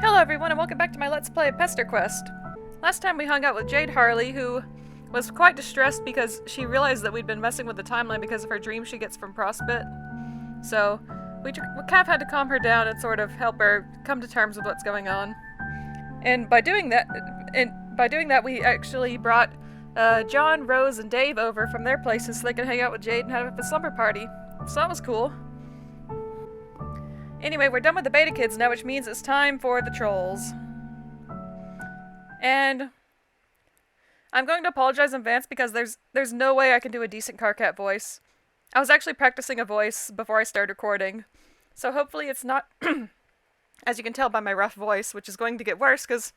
Hello everyone and welcome back to my Let's Play Pesterquest. Last time we hung out with Jade Harley, who was quite distressed because she realized that we'd been messing with the timeline because of her dream she gets from Frostbit. So, we kind of had to calm her down and sort of help her come to terms with what's going on. And by doing that, we actually brought John, Rose, and Dave over from their places so they could hang out with Jade and have a slumber party. So that was cool. Anyway, we're done with the beta kids now, which means it's time for the trolls. And I'm going to apologize in advance because there's no way I can do a decent Karkat voice. I was actually practicing a voice before I started recording. So hopefully it's not, as you can tell by my rough voice, which is going to get worse because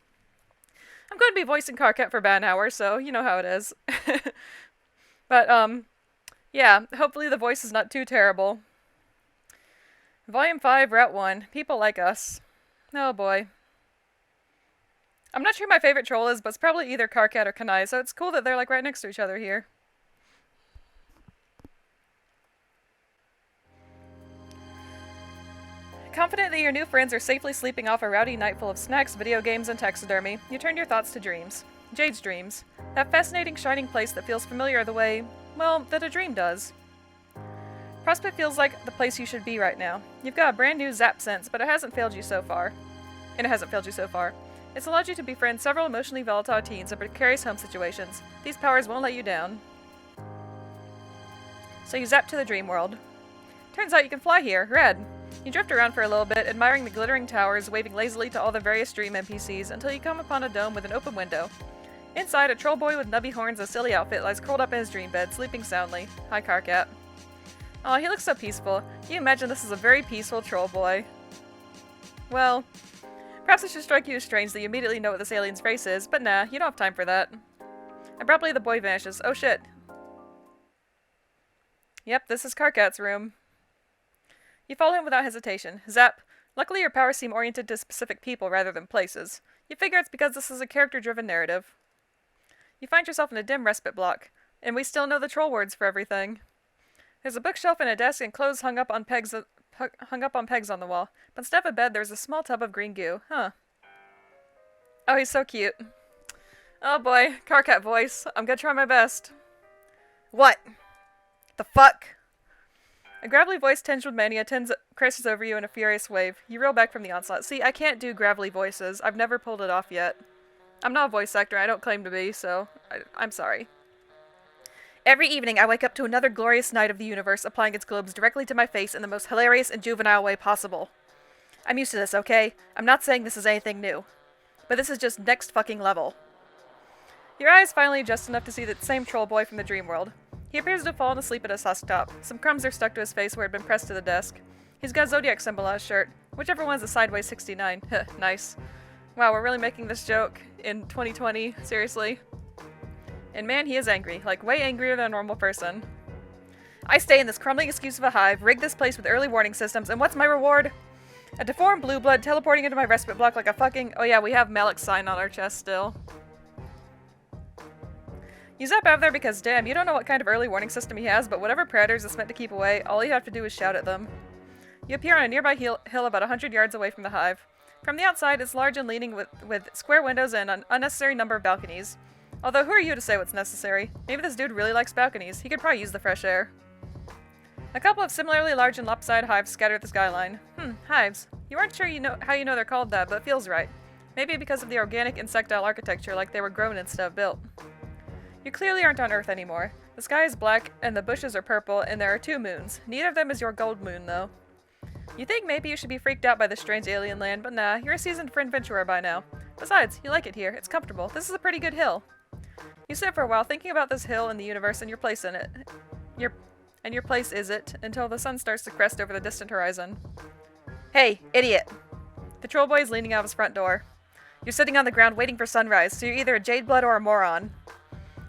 I'm going to be voicing Karkat for about an hour, so you know how it is. But, yeah, hopefully the voice is not too terrible. Volume 5, Route 1. People like us. Oh boy. I'm not sure who my favorite troll is, but it's probably either Karkat or Kanaya, so it's cool that they're like right next to each other here. Confident that your new friends are safely sleeping off a rowdy night full of snacks, video games, and taxidermy, you turn your thoughts to dreams. Jade's dreams. That fascinating, shining place that feels familiar the way, well, that a dream does. Frostbit feels like the place you should be right now. You've got a brand new zap sense, but it hasn't failed you so far. It's allowed you to befriend several emotionally volatile teens in precarious home situations. These powers won't let you down. So you zap to the dream world. Turns out you can fly here. Red. You drift around for a little bit, admiring the glittering towers, waving lazily to all the various dream NPCs, until you come upon a dome with an open window. Inside, a troll boy with nubby horns and a silly outfit lies curled up in his dream bed, sleeping soundly. Hi, Karkat. Aw, he looks so peaceful. You imagine this is a very peaceful troll boy. Well, perhaps it should strike you as strange that you immediately know what this alien's race is, but nah, you don't have time for that. Abruptly, the boy vanishes. Oh shit. Yep, this is Karkat's room. You follow him without hesitation. Zap. Luckily, your powers seem oriented to specific people rather than places. You figure it's because this is a character-driven narrative. You find yourself in a dim respite block, and we still know the troll words for everything. There's a bookshelf and a desk and clothes hung up on pegs on the wall. But instead of a bed, there's a small tub of green goo. Huh. Oh, he's so cute. Oh boy, Karkat voice. I'm gonna try my best. What? The fuck? A gravelly voice tinged with mania crashes over you in a furious wave. You reel back from the onslaught. See, I can't do gravelly voices. I've never pulled it off yet. I'm not a voice actor. I don't claim to be, so I'm sorry. Every evening, I wake up to another glorious night of the universe applying its globes directly to my face in the most hilarious and juvenile way possible. I'm used to this, okay? I'm not saying this is anything new. But this is just next fucking level. Your eyes finally adjust enough to see the same troll boy from the dream world. He appears to have fallen asleep at his husk top. Some crumbs are stuck to his face where it had been pressed to the desk. He's got a zodiac symbol on his shirt. Whichever one's a sideways 69. Heh, nice. Wow, we're really making this joke in 2020? Seriously? And man, he is angry. Like, way angrier than a normal person. I stay in this crumbling excuse of a hive, rig this place with early warning systems, and what's my reward? A deformed blue blood teleporting into my respite block like a fucking— oh yeah, we have Malik's sign on our chest still. You zap out of there because, damn, you don't know what kind of early warning system he has, but whatever predators it's meant to keep away, all you have to do is shout at them. You appear on a nearby hill about 100 yards away from the hive. From the outside, it's large and leaning with square windows and an unnecessary number of balconies. Although, who are you to say what's necessary? Maybe this dude really likes balconies. He could probably use the fresh air. A couple of similarly large and lopsided hives scatter the skyline. Hives. You aren't sure how you know they're called that, but it feels right. Maybe because of the organic insectile architecture, like they were grown instead of built. You clearly aren't on Earth anymore. The sky is black, and the bushes are purple, and there are 2 moons. Neither of them is your gold moon, though. You think maybe you should be freaked out by this strange alien land, but nah, you're a seasoned adventurer by now. Besides, you like it here. It's comfortable. This is a pretty good hill. You sit for a while thinking about this hill and the universe and your place in it. Your place is it, until the sun starts to crest over the distant horizon. Hey, idiot! The troll boy is leaning out of his front door. You're sitting on the ground waiting for sunrise, so you're either a Jadeblood or a moron.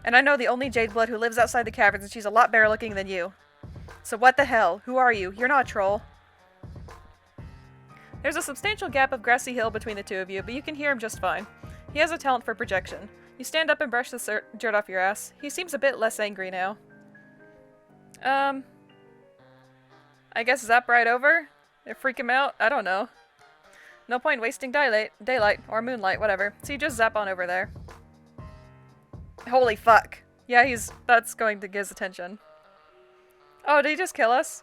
And I know the only Jadeblood who lives outside the caverns, and she's a lot better looking than you. So what the hell? Who are you? You're not a troll. There's a substantial gap of grassy hill between the two of you, but you can hear him just fine. He has a talent for projection. You stand up and brush the dirt off your ass. He seems a bit less angry now. I guess zap right over? Freak him out? I don't know. No point wasting daylight, or moonlight, whatever, so you just zap on over there. Holy fuck. Yeah, that's going to get his attention. Oh, did he just kill us?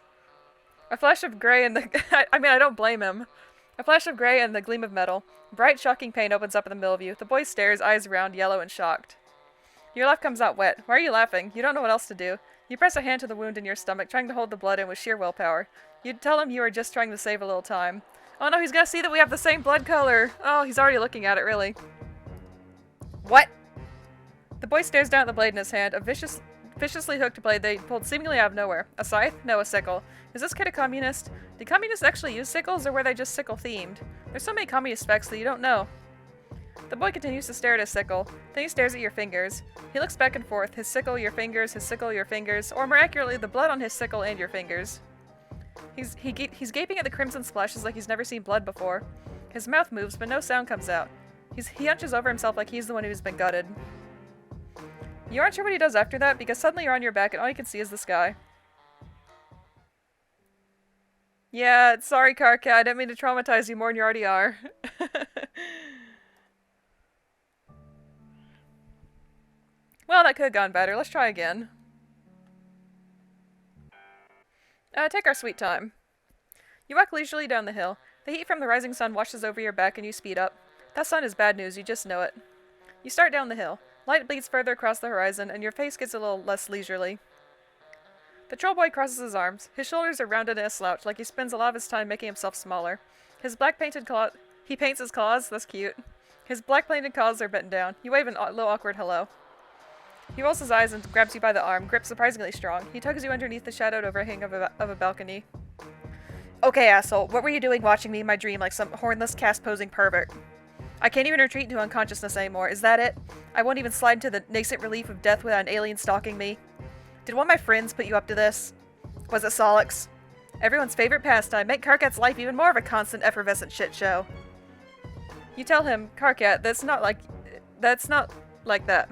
A flash of gray and the... I mean, I don't blame him. A flash of gray and the gleam of metal. Bright, shocking pain opens up in the middle of you. The boy stares, eyes round, yellow and shocked. Your laugh comes out wet. Why are you laughing? You don't know what else to do. You press a hand to the wound in your stomach, trying to hold the blood in with sheer willpower. You tell him you are just trying to save a little time. Oh no, he's gonna see that we have the same blood color! Oh, he's already looking at it, really. What? The boy stares down at the blade in his hand, a viciously hooked blade they pulled seemingly out of nowhere. A scythe? No, a sickle. Is this kid a communist? Did communists actually use sickles, or were they just sickle-themed? There's so many communist specs that you don't know. The boy continues to stare at his sickle. Then he stares at your fingers. He looks back and forth, his sickle, your fingers, his sickle, your fingers, or more accurately, the blood on his sickle and your fingers. He's gaping at the crimson splashes like he's never seen blood before. His mouth moves, but no sound comes out. He hunches over himself like he's the one who's been gutted. You aren't sure what he does after that, because suddenly you're on your back and all you can see is the sky. Yeah, sorry, Karkat, I didn't mean to traumatize you more than you already are. Well, that could have gone better. Let's try again. Take our sweet time. You walk leisurely down the hill. The heat from the rising sun washes over your back and you speed up. That sun is bad news, you just know it. You start down the hill. Light bleeds further across the horizon and your face gets a little less leisurely. The troll boy crosses his arms. His shoulders are rounded in a slouch, like he spends a lot of his time making himself smaller. His black painted claw... He paints his claws? That's cute. His black painted claws are bent down. You wave a little awkward hello. He rolls his eyes and grabs you by the arm, grip surprisingly strong. He tugs you underneath the shadowed overhang of a balcony. Okay, asshole, what were you doing watching me in my dream like some hornless cast-posing pervert? I can't even retreat into unconsciousness anymore, is that it? I won't even slide into the nascent relief of death without an alien stalking me? Did one of my friends put you up to this? Was it Solix? Everyone's favorite pastime, make Karkat's life even more of a constant, effervescent shit show. You tell him, Karkat, that's not like that.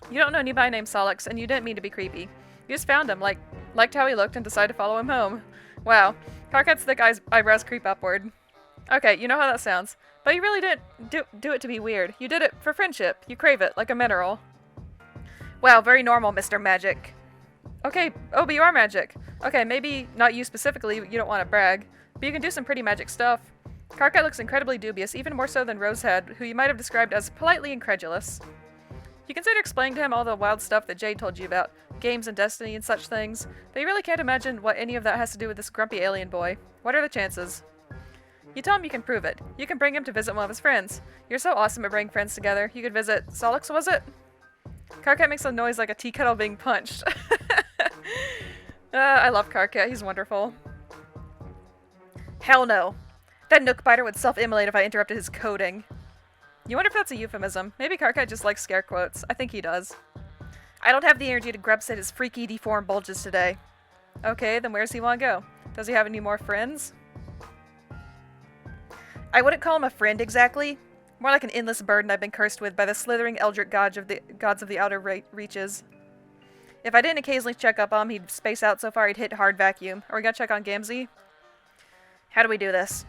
You don't know anybody named Solix, and you didn't mean to be creepy. You just found him, liked how he looked, and decided to follow him home. Wow. Karkat's thick eyebrows creep upward. Okay, you know how that sounds. But you really didn't do it to be weird. You did it for friendship. You crave it, like a mineral. Wow, very normal, Mr. Magic. Okay, oh, but you are magic. Okay, maybe not you specifically, you don't want to brag, but you can do some pretty magic stuff. Karkat looks incredibly dubious, even more so than Rosehead, who you might have described as politely incredulous. You consider explaining to him all the wild stuff that Jade told you about, games and destiny and such things, but you really can't imagine what any of that has to do with this grumpy alien boy. What are the chances? You tell him you can prove it. You can bring him to visit one of his friends. You're so awesome at bringing friends together. You could visit Solix, was it? Karkat makes a noise like a tea kettle being punched. I love Karkat. He's wonderful. Hell no. That nook biter would self-immolate if I interrupted his coding. You wonder if that's a euphemism. Maybe Karkat just likes scare quotes. I think he does. I don't have the energy to grubsit his freaky, deformed bulges today. Okay, then where's he want to go? Does he have any more friends? I wouldn't call him a friend exactly. More like an endless burden I've been cursed with by the slithering eldritch gods of the outer reaches. If I didn't occasionally check up on him, he'd space out so far he'd hit hard vacuum. Are we gonna check on Gamzee? How do we do this?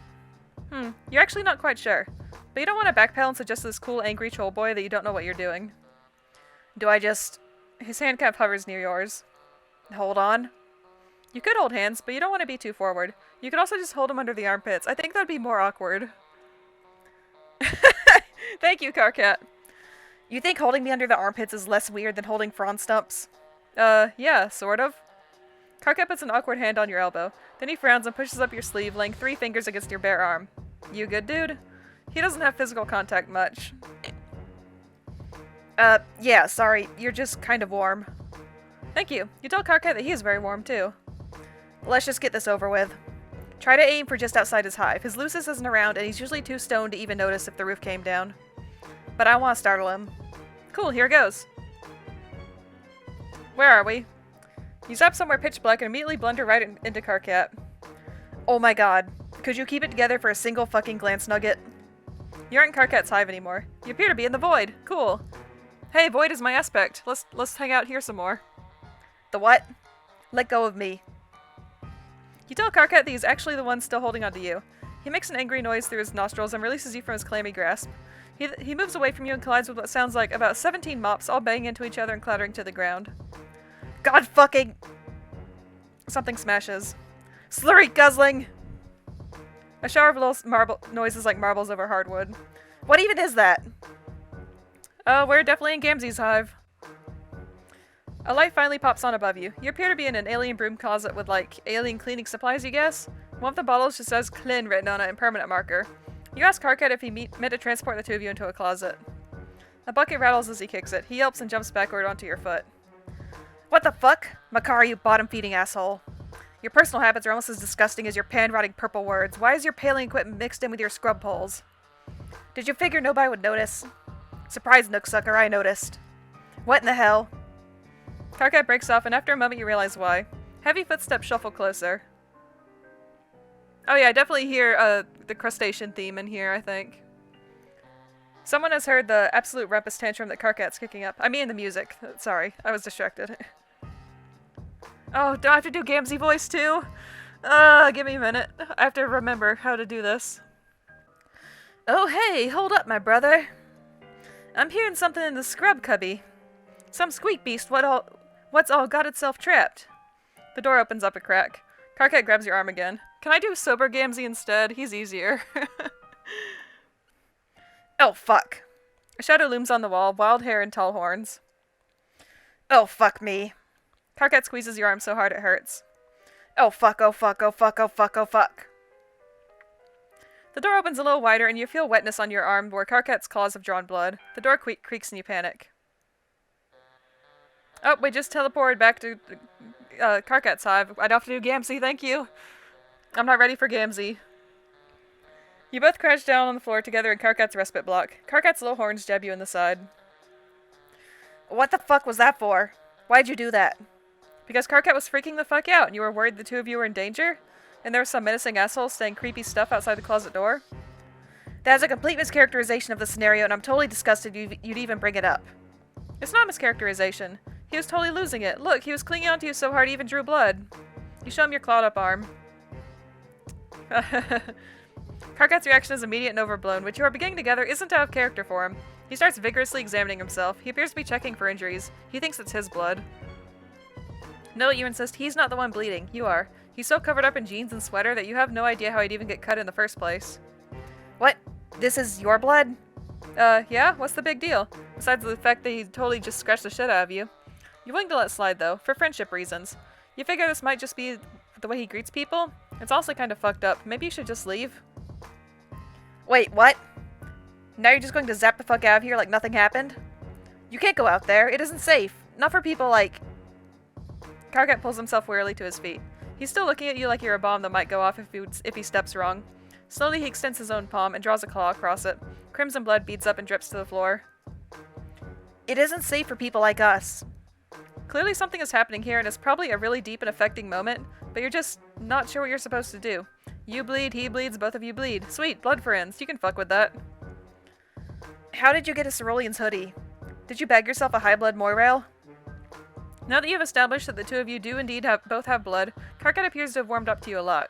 You're actually not quite sure. But you don't want to backpedal and suggest to this cool, angry troll boy that you don't know what you're doing. Do I just... His hand kind of hovers near yours. Hold on. You could hold hands, but you don't want to be too forward. You could also just hold him under the armpits. I think that'd be more awkward. Thank you, Karkat. You think holding me under the armpits is less weird than holding frond stumps? Yeah, sort of. Karkat puts an awkward hand on your elbow. Then he frowns and pushes up your sleeve, laying 3 fingers against your bare arm. You good, dude? He doesn't have physical contact much. Yeah, sorry. You're just kind of warm. Thank you. You tell Karkat that he is very warm, too. Let's just get this over with. Try to aim for just outside his hive. His Lucis isn't around, and he's usually too stoned to even notice if the roof came down. But I want to startle him. Cool, here goes. Where are we? You zap somewhere pitch black and immediately blunder right into Karkat. Oh my god. Could you keep it together for a single fucking glance nugget? You aren't in Karkat's hive anymore. You appear to be in the void. Cool. Hey, void is my aspect. Let's hang out here some more. The what? Let go of me. You tell Karkat that he's actually the one still holding onto you. He makes an angry noise through his nostrils and releases you from his clammy grasp. He moves away from you and collides with what sounds like about 17 mops, all banging into each other and clattering to the ground. God fucking... Something smashes. Slurry guzzling! A shower of little noises like marbles over hardwood. What even is that? Oh, we're definitely in Gamzee's hive. A light finally pops on above you. You appear to be in an alien broom closet with, like, alien cleaning supplies, you guess? One of the bottles just says Clin written on it in permanent marker. You ask Karkat if he meant to transport the two of you into a closet. A bucket rattles as he kicks it. He yelps and jumps backward onto your foot. What the fuck? Makar, you bottom-feeding asshole. Your personal habits are almost as disgusting as your pan-rotting purple words. Why is your paling equipment mixed in with your scrub poles? Did you figure nobody would notice? Surprise, Nooksucker, I noticed. What in the hell? Karkat breaks off, and after a moment you realize why. Heavy footsteps shuffle closer. Oh yeah, I definitely hear the crustacean theme in here, I think. Someone has heard the absolute rumpus tantrum that Karkat's kicking up. I mean the music. Sorry, I was distracted. Oh, do I have to do Gamzee voice too? Give me a minute. I have to remember how to do this. Oh hey, hold up my brother. I'm hearing something in the scrub cubby. Some squeak beast what's all got itself trapped. The door opens up a crack. Karkat grabs your arm again. Can I do sober Gamzee instead? He's easier. Oh fuck. A shadow looms on the wall, wild hair and tall horns. Oh fuck me. Karkat squeezes your arm so hard it hurts. Oh fuck, oh fuck, oh fuck, oh fuck, oh fuck. The door opens a little wider and you feel wetness on your arm where Karkat's claws have drawn blood. The door creaks and you panic. Oh, we just teleported back to Karkat's hive. I don't have to do Gamzee, thank you. I'm not ready for Gamzee. You both crash down on the floor together in Karkat's respite block. Karkat's little horns jab you in the side. What the fuck was that for? Why'd you do that? Because Karkat was freaking the fuck out and you were worried the two of you were in danger? And there was some menacing asshole saying creepy stuff outside the closet door? That is a complete mischaracterization of the scenario and I'm totally disgusted you'd even bring it up. It's not mischaracterization. He was totally losing it. Look, he was clinging onto you so hard he even drew blood. You show him your clawed up arm. Karkat's reaction is immediate and overblown, which you are beginning to gather isn't out of character for him. He starts vigorously examining himself. He appears to be checking for injuries. He thinks it's his blood. No, you insist, he's not the one bleeding. You are. He's so covered up in jeans and sweater that you have no idea how he'd even get cut in the first place. What? This is your blood? Yeah? What's the big deal? Besides the fact that he totally just scratched the shit out of you. You're willing to let it slide, though, for friendship reasons. You figure this might just be the way he greets people? It's also kind of fucked up. Maybe you should just leave? Wait, what? Now you're just going to zap the fuck out of here like nothing happened? You can't go out there. It isn't safe. Not for people like... Karkat pulls himself wearily to his feet. He's still looking at you like you're a bomb that might go off if he steps wrong. Slowly he extends his own palm and draws a claw across it. Crimson blood beads up and drips to the floor. It isn't safe for people like us. Clearly something is happening here and it's probably a really deep and affecting moment, but you're just not sure what you're supposed to do. You bleed, he bleeds, both of you bleed. Sweet, blood friends. You can fuck with that. How did you get a Cerulean's hoodie? Did you bag yourself a high blood Moirail? Now that you've established that the two of you do indeed both have blood, Karkat appears to have warmed up to you a lot.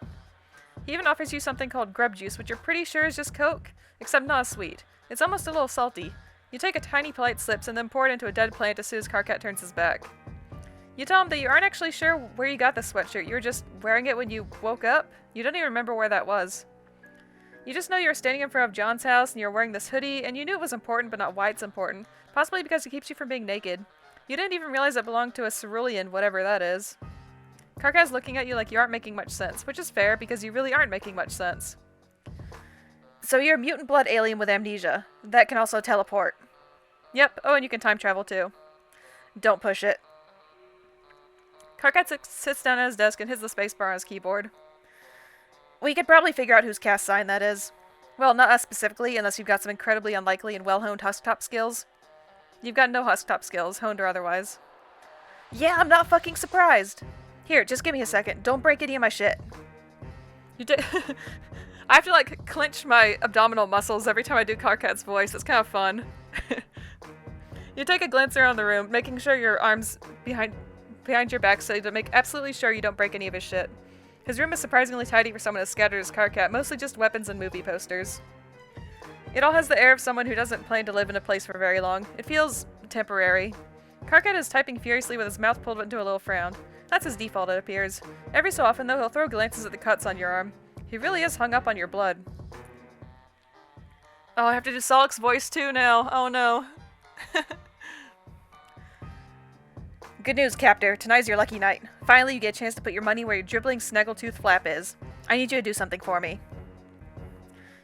He even offers you something called grub juice, which you're pretty sure is just Coke, except not as sweet. It's almost a little salty. You take a tiny polite sips and then pour it into a dead plant as soon as Karkat turns his back. You tell him that you aren't actually sure where you got the sweatshirt, you were just wearing it when you woke up. You don't even remember where that was. You just know you were standing in front of John's house and you were wearing this hoodie, and you knew it was important but not why it's important, possibly because it keeps you from being naked. You didn't even realize it belonged to a cerulean, whatever that is. Karkat's looking at you like you aren't making much sense, which is fair because you really aren't making much sense. So you're a mutant blood alien with amnesia. That can also teleport. Yep, oh and you can time travel too. Don't push it. Karkat sits down at his desk and hits the spacebar on his keyboard. We could probably figure out whose cast sign that is. Well, not us specifically, unless you've got some incredibly unlikely and well-honed husktop skills. You've got no husktop skills, honed or otherwise. Yeah, I'm not fucking surprised! Here, just give me a second. Don't break any of my shit. I have to, like, clench my abdominal muscles every time I do Karkat's voice. It's kind of fun. You take a glance around the room, making sure your arm's behind your back so to make absolutely sure you don't break any of his shit. His room is surprisingly tidy for someone as scattered as Karkat, mostly just weapons and movie posters. It all has the air of someone who doesn't plan to live in a place for very long. It feels temporary. Karkat is typing furiously with his mouth pulled into a little frown. That's his default, it appears. Every so often, though, he'll throw glances at the cuts on your arm. He really is hung up on your blood. Oh, I have to do Solok's voice too now. Oh no. Good news, Captor. Tonight's your lucky night. Finally, you get a chance to put your money where your dribbling snaggletooth flap is. I need you to do something for me.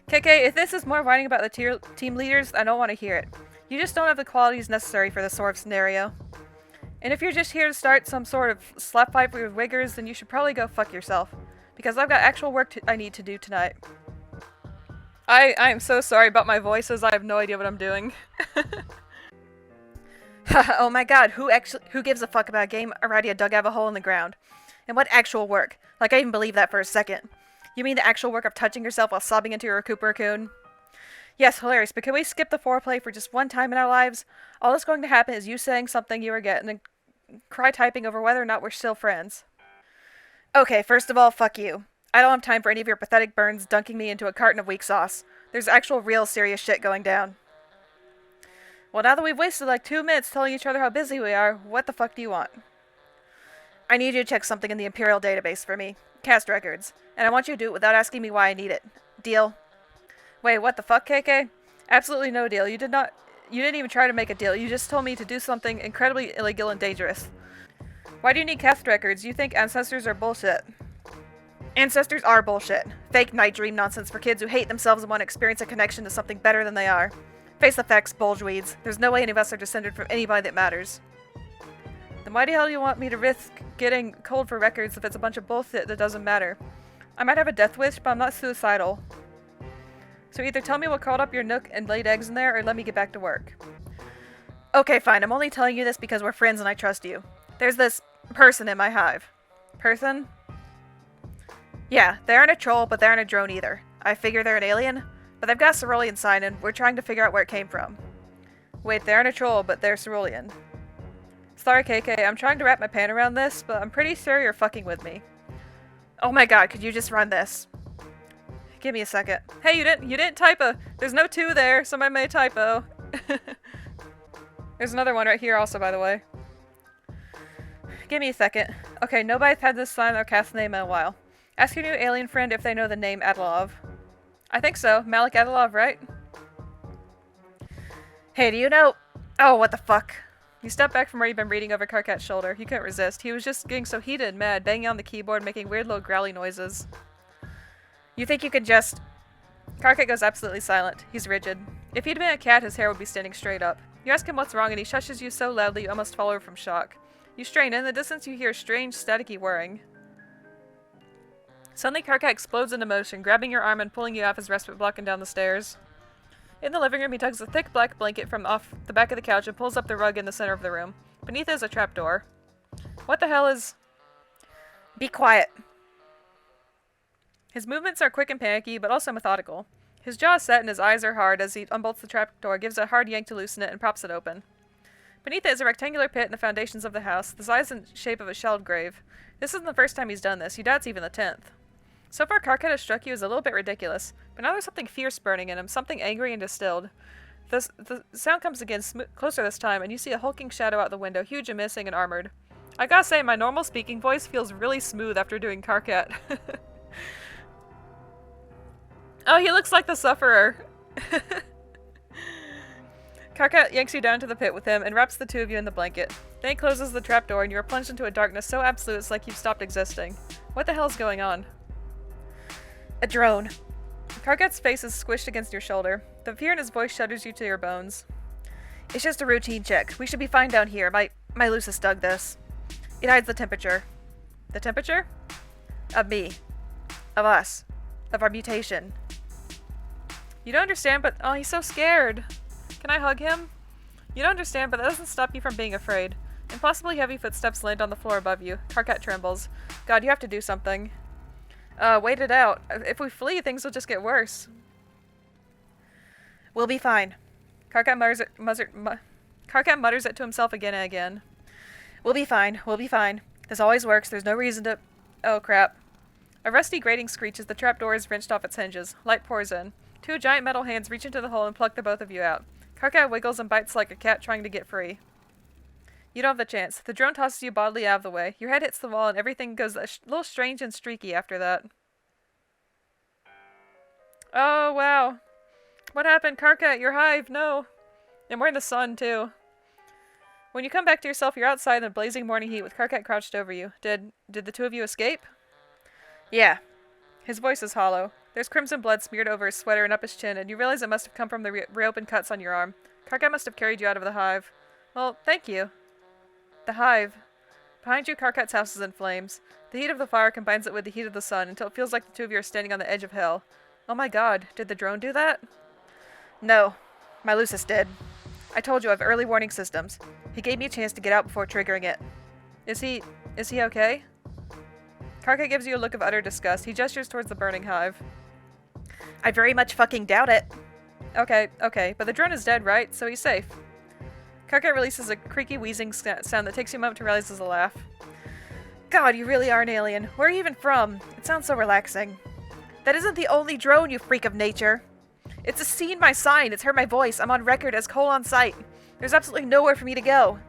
KK, if this is more whining about the team leaders, I don't want to hear it. You just don't have the qualities necessary for this sort of scenario. And if you're just here to start some sort of slap fight with wiggers, then you should probably go fuck yourself. Because I've got actual work I need to do tonight. I am so sorry about my voices. I have no idea what I'm doing. Oh my god, who gives a fuck about a game already dug out of a hole in the ground? And what actual work? Like, I even believe that for a second. You mean the actual work of touching yourself while sobbing into your Recupera-kun? Yes, hilarious, but can we skip the foreplay for just one time in our lives? All that's going to happen is you saying something you regret and then cry typing over whether or not we're still friends. Okay, first of all, fuck you. I don't have time for any of your pathetic burns dunking me into a carton of weak sauce. There's actual real serious shit going down. Well, now that we've wasted like 2 minutes telling each other how busy we are, what the fuck do you want? I need you to check something in the Imperial database for me. Cast records. And I want you to do it without asking me why I need it. Deal? Wait, what the fuck, KK? Absolutely no deal. You didn't even try to make a deal. You just told me to do something incredibly illegal and dangerous. Why do you need cast records? You think ancestors are bullshit. Ancestors are bullshit. Fake night dream nonsense for kids who hate themselves and want to experience a connection to something better than they are. Face the facts, bulgeweeds. There's no way any of us are descended from anybody that matters. Then why the hell do you want me to risk getting cold for records if it's a bunch of bullshit that doesn't matter? I might have a death wish, but I'm not suicidal. So either tell me what crawled up your nook and laid eggs in there, or let me get back to work. Okay, fine. I'm only telling you this because we're friends and I trust you. There's this person in my hive. Person? Yeah, they aren't a troll, but they aren't a drone either. I figure they're an alien, but they've got a cerulean sign and we're trying to figure out where it came from. Wait, they aren't a troll, but they're cerulean. Sorry, KK, I'm trying to wrap my pan around this, but I'm pretty sure you're fucking with me. Oh my god, could you just run this? Give me a second. Hey, you didn't typo. There's no 2 there. Somebody made a typo. There's another one right here also, by the way. Give me a second. Okay, nobody's had this sign or cast name in a while. Ask your new alien friend if they know the name Adalov. I think so. Malik Adalov, right? Hey, do you know... Oh, what the fuck? He stepped back from where he'd been reading over Karkat's shoulder. He couldn't resist. He was just getting so heated and mad, banging on the keyboard, making weird little growly noises. You think you could just... Karkat goes absolutely silent. He's rigid. If he'd been a cat, his hair would be standing straight up. You ask him what's wrong and he shushes you so loudly you almost fall over from shock. You strain, and in the distance you hear strange, staticky whirring. Suddenly Karkat explodes into motion, grabbing your arm and pulling you off his respite block and down the stairs. In the living room, he tugs a thick black blanket from off the back of the couch and pulls up the rug in the center of the room. Beneath it is a trapdoor. What the hell is... Be quiet. His movements are quick and panicky, but also methodical. His jaw is set and his eyes are hard as he unbolts the trapdoor, gives it a hard yank to loosen it, and props it open. Beneath it is a rectangular pit in the foundations of the house, the size and shape of a shelled grave. This isn't the first time he's done this. You doubt it's even the 10th. So far, Karkat has struck you as a little bit ridiculous, but now there's something fierce burning in him, something angry and distilled. The sound comes again, closer this time, and you see a hulking shadow out the window, huge and menacing and armored. I gotta say, my normal speaking voice feels really smooth after doing Karkat. Oh, he looks like the Sufferer! Karkat yanks you down to the pit with him and wraps the 2 of you in the blanket. Then he closes the trapdoor and you are plunged into a darkness so absolute it's like you've stopped existing. What the hell is going on? A drone. Karkat's face is squished against your shoulder. The fear in his voice shudders you to your bones. It's just a routine check. We should be fine down here. My Lucis dug this. It hides the temperature. The temperature? Of me. Of us. Of our mutation. You don't understand, but... Oh, he's so scared. Can I hug him? You don't understand, but that doesn't stop you from being afraid. Impossibly heavy footsteps land on the floor above you. Karkat trembles. God, you have to do something. Wait it out. If we flee, things will just get worse. We'll be fine. Karkat mutters it to himself again and again. We'll be fine. We'll be fine. This always works. There's no reason to... Oh, crap. A rusty grating screeches, the trapdoor is wrenched off its hinges. Light pours in. Two giant metal hands reach into the hole and pluck the both of you out. Karkat wiggles and bites like a cat trying to get free. You don't have the chance. The drone tosses you bodily out of the way. Your head hits the wall and everything goes a little strange and streaky after that. Oh, wow. What happened? Karkat, your hive, no. And we're in the sun, too. When you come back to yourself, you're outside in the blazing morning heat with Karkat crouched over you. Did the two of you escape? Yeah. His voice is hollow. There's crimson blood smeared over his sweater and up his chin, and you realize it must have come from the reopened cuts on your arm. Karkat must have carried you out of the hive. Well, thank you. The hive. Behind you, Karkat's house is in flames. The heat of the fire combines it with the heat of the sun until it feels like the two of you are standing on the edge of hell. Oh my god, did the drone do that? No. My Lucis did. I told you I have early warning systems. He gave me a chance to get out before triggering it. Is he okay? Karkat gives you a look of utter disgust. He gestures towards the burning hive. I very much fucking doubt it. Okay, but the drone is dead, right? So he's safe. Karkat releases a creaky wheezing sound that takes you a moment to realize is a laugh. God, you really are an alien. Where are you even from? It sounds so relaxing. That isn't the only drone, you freak of nature. It's seen my sign. It's heard my voice. I'm on record as Cole on site. There's absolutely nowhere for me to go.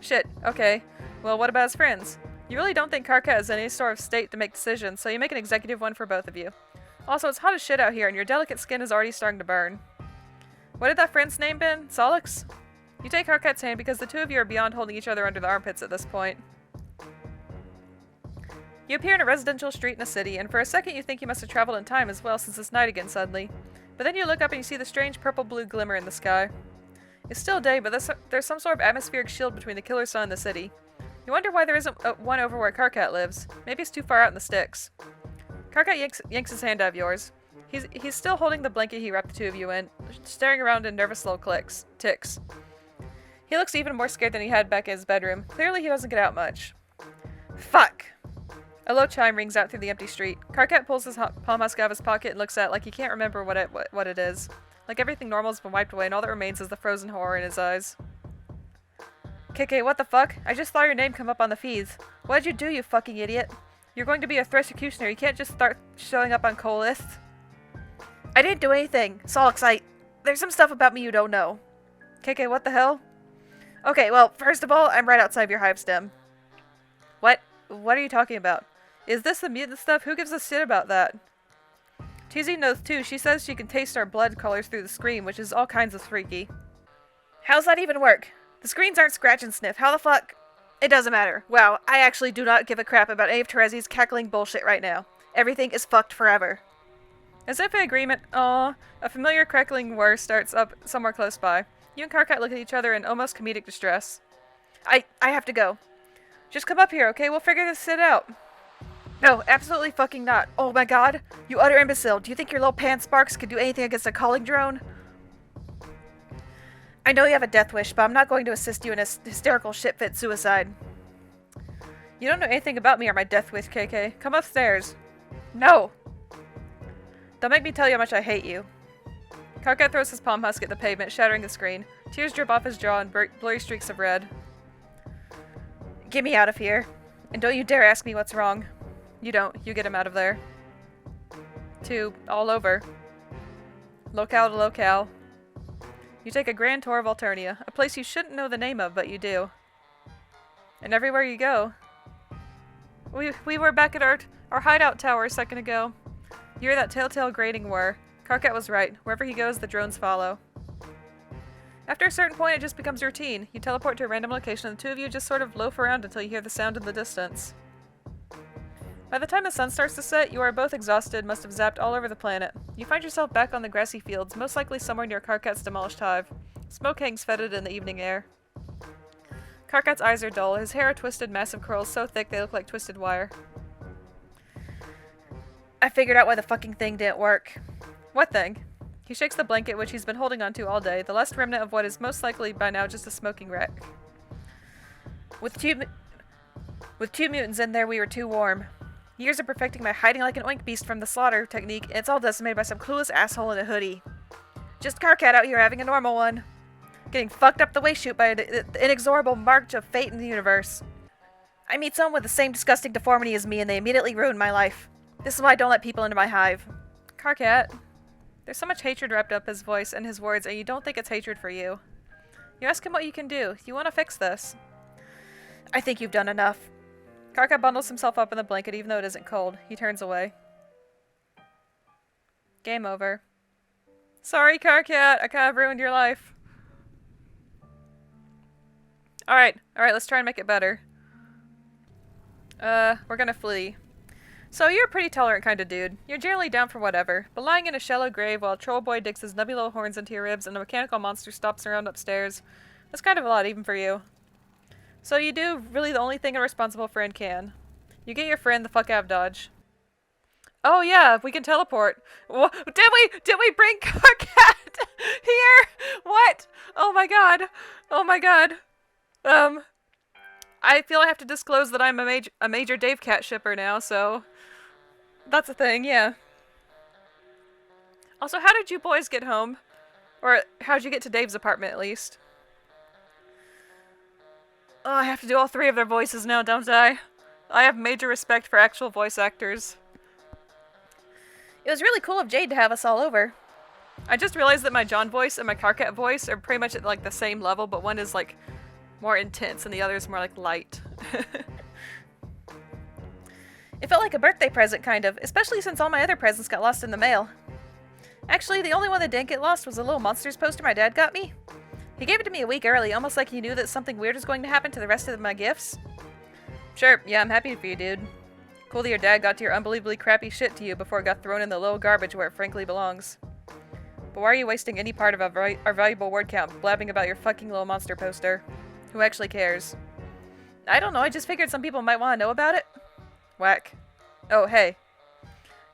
Shit, okay. Well, what about his friends? You really don't think Karkat is in any sort of state to make decisions, so you make an executive one for both of you. Also, it's hot as shit out here, and your delicate skin is already starting to burn. What had that friend's name been? Solix? You take Karkat's hand because the two of you are beyond holding each other under the armpits at this point. You appear in a residential street in a city, and for a second you think you must have traveled in time as well since it's night again suddenly. But then you look up and you see the strange purple-blue glimmer in the sky. It's still day, but there's some sort of atmospheric shield between the killer sun and the city. You wonder why there isn't one over where Karkat lives. Maybe it's too far out in the sticks. Karkat yanks his hand out of yours. He's still holding the blanket he wrapped the two of you in, staring around in nervous little ticks. He looks even more scared than he had back in his bedroom. Clearly he doesn't get out much. Fuck! A low chime rings out through the empty street. Karkat pulls his palm husk out of his pocket and looks at it like he can't remember what it is. Like everything normal has been wiped away and all that remains is the frozen horror in his eyes. KK, what the fuck? I just saw your name come up on the feeds. What did you do, you fucking idiot? You're going to be a thresh-executioner. You can't just start showing up on Cole lists. I didn't do anything. Solix, there's some stuff about me you don't know. KK, what the hell? Okay, well, first of all, I'm right outside of your hive stem. What? What are you talking about? Is this the mutant stuff? Who gives a shit about that? TZ knows too. She says she can taste our blood colors through the screen, which is all kinds of freaky. How's that even work? The screens aren't scratch and sniff. How the fuck? It doesn't matter. Wow, I actually do not give a crap about any of Terezi's cackling bullshit right now. Everything is fucked forever. As if in agreement, a familiar crackling whir starts up somewhere close by. You and Karkat look at each other in almost comedic distress. I have to go. Just come up here, okay? We'll figure this shit out. No, absolutely fucking not. Oh my god. You utter imbecile. Do you think your little pan sparks could do anything against a calling drone? I know you have a death wish, but I'm not going to assist you in a hysterical shit-fit suicide. You don't know anything about me or my death wish, KK. Come upstairs. No! Don't make me tell you how much I hate you. Karkat throws his palm husk at the pavement, shattering the screen. Tears drip off his jaw in blurry streaks of red. Get me out of here. And don't you dare ask me what's wrong. You don't. You get him out of there. 2. All over. Locale to locale. You take a grand tour of Alternia, a place you shouldn't know the name of, but you do. And everywhere you go. We were back at our hideout tower a second ago. You hear that telltale grating whir. Karkat was right. Wherever he goes, the drones follow. After a certain point, it just becomes routine. You teleport to a random location, and the two of you just sort of loaf around until you hear the sound in the distance. By the time the sun starts to set, you are both exhausted, must have zapped all over the planet. You find yourself back on the grassy fields, most likely somewhere near Karkat's demolished hive. Smoke hangs fetid in the evening air. Karkat's eyes are dull. His hair are twisted, massive curls so thick they look like twisted wire. I figured out why the fucking thing didn't work. What thing? He shakes the blanket which he's been holding onto all day, the last remnant of what is most likely by now just a smoking wreck. With two mutants in there, we were too warm. Years of perfecting my hiding like an oink beast from the slaughter technique, and it's all decimated by some clueless asshole in a hoodie. Just Karkat out here having a normal one. Getting fucked up the waist chute by the inexorable march of fate in the universe. I meet someone with the same disgusting deformity as me and they immediately ruin my life. This is why I don't let people into my hive. Karkat. There's so much hatred wrapped up his voice and his words, and you don't think it's hatred for you. You ask him what you can do. You want to fix this. I think you've done enough. Karkat bundles himself up in the blanket even though it isn't cold. He turns away. Game over. Sorry, Karkat. I kind of ruined your life. Alright, let's try and make it better. We're gonna flee. So, you're a pretty tolerant kind of dude. You're generally down for whatever, but lying in a shallow grave while a troll boy digs his nubby little horns into your ribs and a mechanical monster stomps around upstairs, that's kind of a lot even for you. So you do really the only thing a responsible friend can. You get your friend the fuck out of Dodge. Oh yeah, we can teleport. Did we bring Karkat here? What? Oh my god. Oh my god. I feel I have to disclose that I'm a major Dave Cat shipper now, so that's a thing, yeah. Also, how did you boys get home? Or how'd you get to Dave's apartment, at least? Oh, I have to do all three of their voices now, don't I? I have major respect for actual voice actors. It was really cool of Jade to have us all over. I just realized that my John voice and my Karkat voice are pretty much at like the same level, but one is like more intense and the other is more like light. It felt like a birthday present, kind of, especially since all my other presents got lost in the mail. Actually, the only one that didn't get lost was a little Monsters poster my dad got me. He gave it to me a week early, almost like he knew that something weird was going to happen to the rest of my gifts. Sure, yeah, I'm happy for you, dude. Cool that your dad got to your unbelievably crappy shit to you before it got thrown in the little garbage where it frankly belongs. But why are you wasting any part of our valuable word count blabbing about your fucking little monster poster? Who actually cares? I don't know, I just figured some people might want to know about it. Whack. Oh, hey.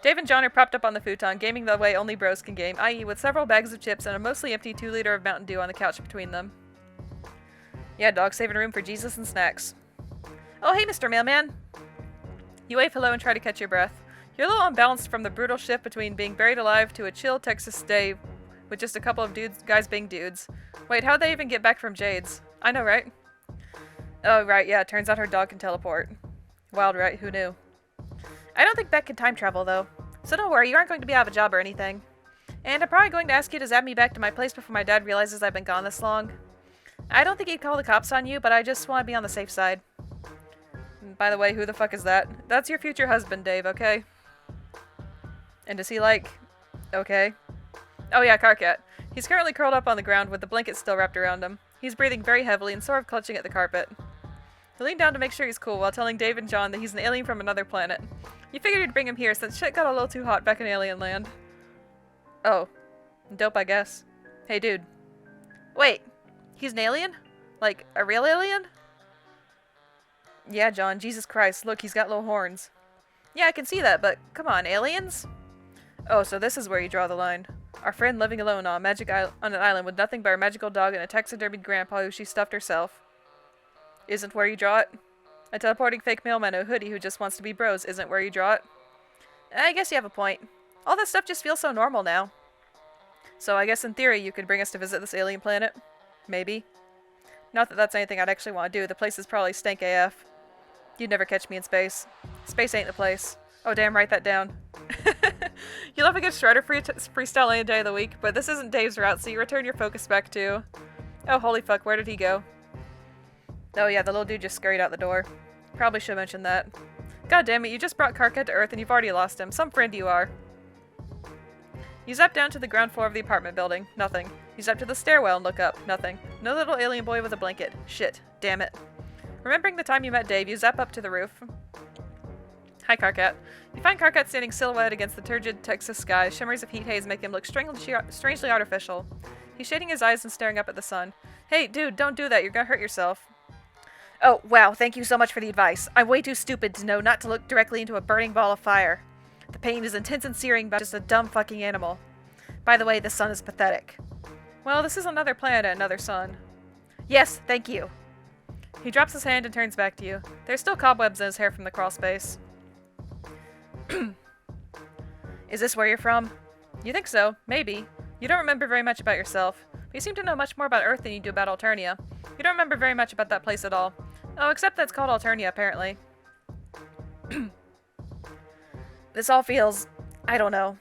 Dave and John are propped up on the futon, gaming the way only bros can game, i.e. with several bags of chips and a mostly empty 2-liter of Mountain Dew on the couch between them. Yeah, dog, saving room for Jesus and snacks. Oh, hey, Mr. Mailman! You wave hello and try to catch your breath. You're a little unbalanced from the brutal shift between being buried alive to a chill Texas day with just a couple of guys being dudes. Wait, how'd they even get back from Jade's? I know, right? Oh, right, yeah, turns out her dog can teleport. Wild, right? Who knew? I don't think Beck can time travel, though. So don't worry, you aren't going to be out of a job or anything. And I'm probably going to ask you to zap me back to my place before my dad realizes I've been gone this long. I don't think he'd call the cops on you, but I just want to be on the safe side. And by the way, who the fuck is that? That's your future husband, Dave, okay? And is he like... okay? Oh yeah, Karkat. He's currently curled up on the ground with the blanket still wrapped around him. He's breathing very heavily and sort of clutching at the carpet. He leaned down to make sure he's cool while telling Dave and John that he's an alien from another planet. You figured you'd bring him here since shit got a little too hot back in alien land. Oh. Dope, I guess. Hey, dude. Wait. He's an alien? Like, a real alien? Yeah, John. Jesus Christ. Look, he's got little horns. Yeah, I can see that, but come on, aliens? Oh, so this is where you draw the line. Our friend living alone on an island with nothing but a magical dog and a taxidermied grandpa who she stuffed herself. Isn't where you draw it? A teleporting fake mailman in a hoodie who just wants to be bros isn't where you draw it? I guess you have a point. All this stuff just feels so normal now. So I guess in theory you could bring us to visit this alien planet? Maybe. Not that that's anything I'd actually want to do. The place is probably stank AF. You'd never catch me in space. Space ain't the place. Oh damn, write that down. You love a good Shredder freestyle any day of the week, but this isn't Dave's route, so you return your focus back to... Oh, holy fuck, where did he go? Oh yeah, the little dude just scurried out the door. Probably should mention that. God damn it, you just brought Karkat to Earth and you've already lost him. Some friend you are. You zap down to the ground floor of the apartment building. Nothing. You zap to the stairwell and look up. Nothing. No little alien boy with a blanket. Shit. Damn it. Remembering the time you met Dave, you zap up to the roof. Hi, Karkat. You find Karkat standing silhouetted against the turgid Texas sky. Shimmers of heat haze make him look strangely artificial. He's shading his eyes and staring up at the sun. Hey, dude, don't do that. You're gonna hurt yourself. Oh, wow, thank you so much for the advice. I'm way too stupid to know not to look directly into a burning ball of fire. The pain is intense and searing, but just a dumb fucking animal. By the way, the sun is pathetic. Well, this is another planet, another sun. Yes, thank you. He drops his hand and turns back to you. There's still cobwebs in his hair from the crawl space. Is this where you're from? You think so? Maybe. You don't remember very much about yourself. But you seem to know much more about Earth than you do about Alternia. You don't remember very much about that place at all. Oh, except that it's called Alternia, apparently. This all feels, I don't know,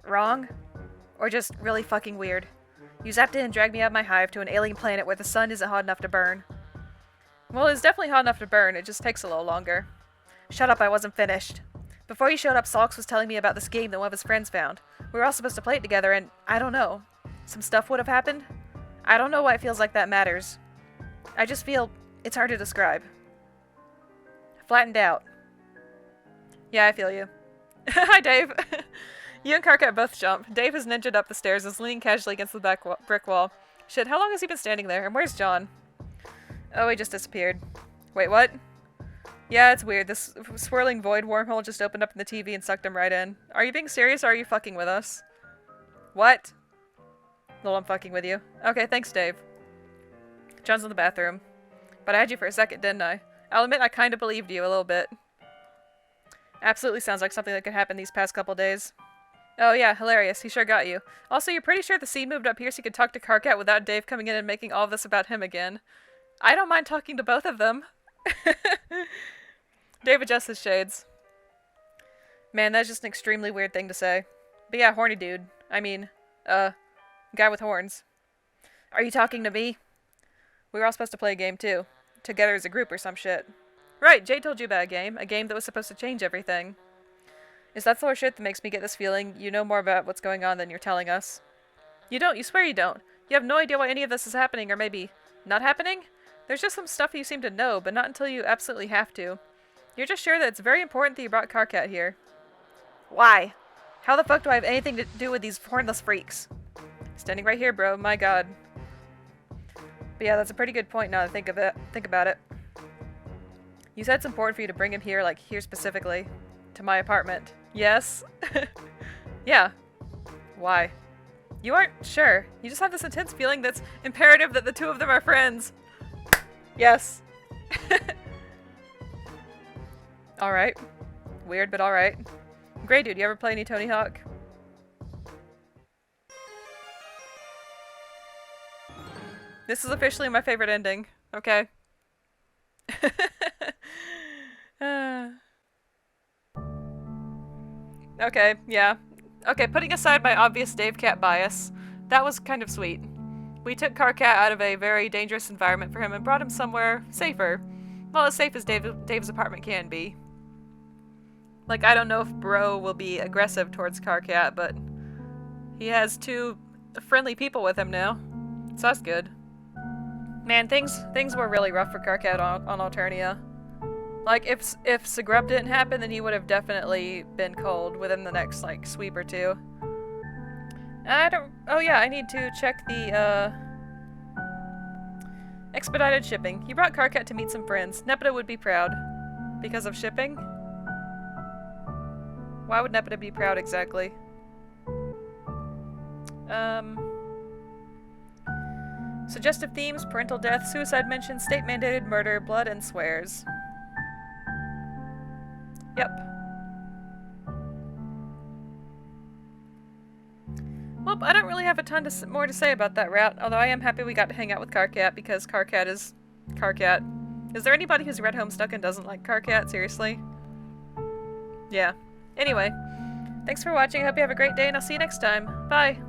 wrong? Or just really fucking weird. You zapped in and dragged me out of my hive to an alien planet where the sun isn't hot enough to burn. Well, it's definitely hot enough to burn, it just takes a little longer. Shut up, I wasn't finished. Before you showed up, Salks was telling me about this game that one of his friends found. We were all supposed to play it together, and I don't know. Some stuff would have happened? I don't know why it feels like that matters. I just feel it's hard to describe. Flattened out. Yeah, I feel you. Hi, Dave. You and Karkat both jump. Dave has ninja'd up the stairs and is leaning casually against the brick wall. Shit, how long has he been standing there? And where's John? Oh, he just disappeared. Wait, what? Yeah, it's weird. This swirling void wormhole just opened up in the TV and sucked him right in. Are you being serious or are you fucking with us? What? Lol, I'm fucking with you. Okay, thanks, Dave. John's in the bathroom. But I had you for a second, didn't I? I'll admit I kinda believed you a little bit. Absolutely sounds like something that could happen these past couple days. Oh yeah, hilarious. He sure got you. Also, you're pretty sure the scene moved up here so you could talk to Karkat without Dave coming in and making all of this about him again. I don't mind talking to both of them. Dave adjusts his shades. Man, that's just an extremely weird thing to say. But yeah, horny dude. I mean, guy with horns. Are you talking to me? We were all supposed to play a game too. Together as a group or some shit. Right, Jay told you about a game that was supposed to change everything. Is that the sort of shit that makes me get this feeling you know more about what's going on than you're telling us? You don't, you swear you don't. You have no idea why any of this is happening, or maybe not happening? There's just some stuff you seem to know, but not until you absolutely have to. You're just sure that it's very important that you brought Karkat here. Why? How the fuck do I have anything to do with these hornless freaks? Standing right here, bro, my god. But yeah, that's a pretty good point now that I think about it. You said it's important for you to bring him here, like here specifically. To my apartment. Yes? Yeah. Why? You aren't sure. You just have this intense feeling that's imperative that the two of them are friends. Yes. Alright. Weird, but alright. Grey dude, you ever play any Tony Hawk? This is officially my favorite ending. Okay. Okay, yeah. Okay, putting aside my obvious Dave Cat bias, that was kind of sweet. We took Karkat out of a very dangerous environment for him and brought him somewhere safer. Well, as safe as Dave's apartment can be. Like, I don't know if Bro will be aggressive towards Karkat, but he has two friendly people with him now. So that's good. Man, things were really rough for Karkat on Alternia. Like, if Sagrub didn't happen, then he would have definitely been cold within the next, like, sweep or two. Oh yeah, I need to check the, expedited shipping. You brought Karkat to meet some friends. Nepeta would be proud. Because of shipping? Why would Nepeta be proud exactly? Suggestive themes, parental death, suicide mention, state-mandated murder, blood, and swears. Yep. Well, I don't really have a ton more to say about that route, although I am happy we got to hang out with Karkat, because Karkat is Karkat. Is there anybody who's read Homestuck and doesn't like Karkat? Seriously? Yeah. Anyway, thanks for watching, I hope you have a great day, and I'll see you next time. Bye!